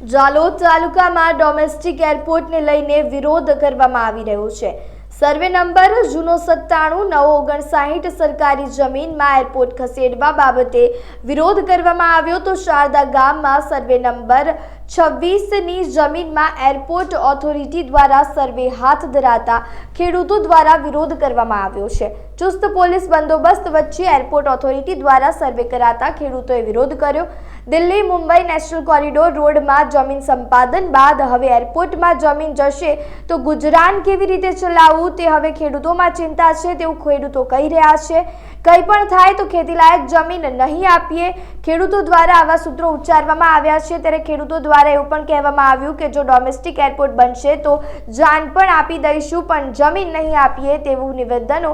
જાલોદ તાલુકામાં ડોમેસ્ટિક એરપોર્ટને લઈને વિરોધ કરવામાં આવી રહ્યો છે। સર્વે નંબર જૂનો 97 નવો 59 સરકારી જમીનમાં એરપોર્ટ ખસેડવા બાબતે વિરોધ કરવામાં આવ્યો તો શારદા ગામમાં સર્વે નંબર 26 ની જમીનમાં એરપોર્ટ ઓથોરિટી દ્વારા સર્વે હાથ ધરાતા ખેડૂતો દ્વારા વિરોધ કરવામાં આવ્યો છે। ચુસ્ત પોલીસ બંદોબસ્ત વચ્ચે એરપોર્ટ ઓથોરિટી દ્વારા સર્વે કરાતા ખેડૂતોએ વિરોધ કર્યો। દિલ્હી મુંબઈ નેશનલ કોરિડોર રોડમાં જમીન સંપાદન બાદ હવે એરપોર્ટમાં જમીન જશે તો ગુજરાન કેવી રીતે ચલાવવું તે હવે ખેડૂતોમાં ચિંતા છે તેવું ખેડૂતો કહી રહ્યા છે। કંઈ પણ થાય તો ખેતીલાયક જમીન નહીં આપીએ ખેડૂતો દ્વારા આવા સૂત્રો ઉચ્ચારવામાં આવ્યા છે। ત્યારે ખેડૂતો દ્વારા એવું પણ કહેવામાં આવ્યું કે જો ડોમેસ્ટિક એરપોર્ટ બનશે તો જાન પણ આપી દઈશું પણ જમીન નહીં આપીએ તેવું નિવેદનો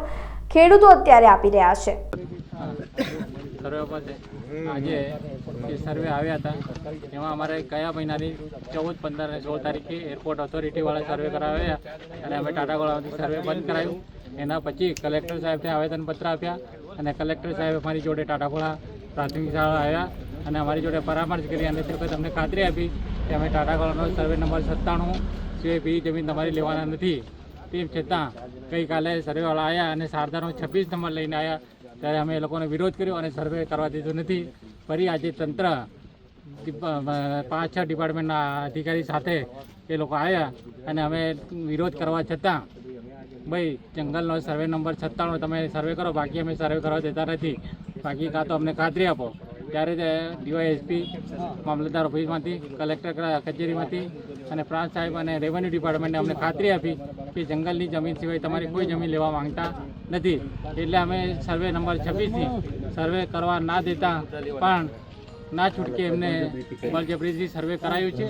ખેડૂતો અત્યારે આપી રહ્યા છે। આજે જે સર્વે આવ્યા હતા એમાં અમારે કયા મહિનાની 14, 15 અને 16 તારીખે એરપોર્ટ ઓથોરિટીવાળા સર્વે કરાવ્યા અને અમે ટાટાગોળામાંથી સર્વે બંધ કરાવ્યું। એના પછી કલેક્ટર સાહેબને આવેદનપત્ર આપ્યા અને કલેક્ટર સાહેબ અમારી જોડે ટાટાગોળા પ્રાથમિક શાળા આવ્યા અને અમારી જોડે પરામર્શ કરી અને તે વખત અમને ખાતરી આપી કે અમે ટાટાગોળાનો સર્વે નંબર 97 સિવાય બીજી જમીન તમારી લેવાના નથી। તેમ છતાં ગઈકાલે સર્વેવાળા આવ્યા અને શારદાનો 26 નંબર લઈને આવ્યા ત્યારે અમે એ લોકોને વિરોધ કર્યો અને સર્વે કરવા દીધું નથી। ફરી આજે તંત્ર 5-6 ડિપાર્ટમેન્ટના અધિકારી સાથે એ લોકો આવ્યા અને અમે વિરોધ કરવા છતાં ભાઈ જંગલનો સર્વે નંબર 97 તમે સર્વે કરો બાકી અમે સર્વે કરવા દેતા નથી, બાકી કાં તો અમને ખાતરી આપો। ત્યારે ડીવાયએસપી મામલતદાર ઓફિસમાંથી કલેક્ટર કચેરીમાંથી અને પ્રાંત સાહેબ અને રેવન્યુ ડિપાર્ટમેન્ટને અમને ખાતરી આપી કે જંગલની જમીન સિવાય તમારી કોઈ જમીન લેવા માંગતા નથી। એટલે અમે સર્વે નંબર 26થી સર્વે કરવા ના દેતા પણ ના છૂટકે એમને બળજબરીથી સર્વે કરાયું છે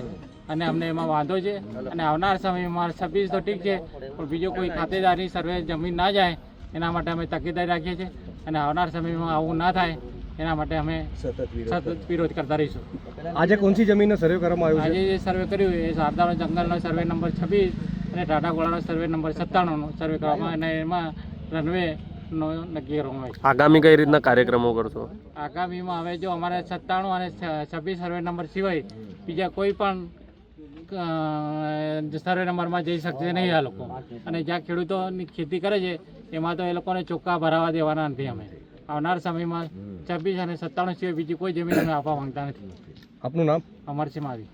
અને અમને એમાં વાંધો છે અને આવનાર સમયમાં 26 તો ઠીક છે પણ બીજો કોઈ ખાતેદારની સર્વે જમીન ના જાય એના માટે અમે તકેદારી રાખીએ છીએ અને આવનાર સમયમાં આવું ના થાય એના માટે અમે સતત વિરોધ કરતા રહીશું। આજે કોણસી જમીનનો સર્વે કરવામાં આવ્યો છે? આજે જે સર્વે કર્યું એ શારદાનો જંગલનો સર્વે નંબર 26 અને ટાટાગોળાનો સર્વે નંબર 97નો સર્વે કરવામાં અને એમાં રનવેનો નક્કી કરવામાં આવે છે। આગામી કઈ રીતના કાર્યક્રમો કરશો? આગામીમાં હવે જો અમારે 97 અને 26 સર્વે નંબર સિવાય બીજા કોઈ પણ સર્વે નંબરમાં જઈ શકશે નહીં આ લોકો અને જ્યાં ખેડૂતોની ખેતી કરે છે એમાં તો એ લોકોને ચોખ્ખા ભરાવા દેવાના નથી। અમે આવનાર સમયમાં 26 અને 97 સિવાય બીજી કોઈ જમીન અમે આપવા માંગતા નથી। આપનું નામ? અમરસિંહ માવી।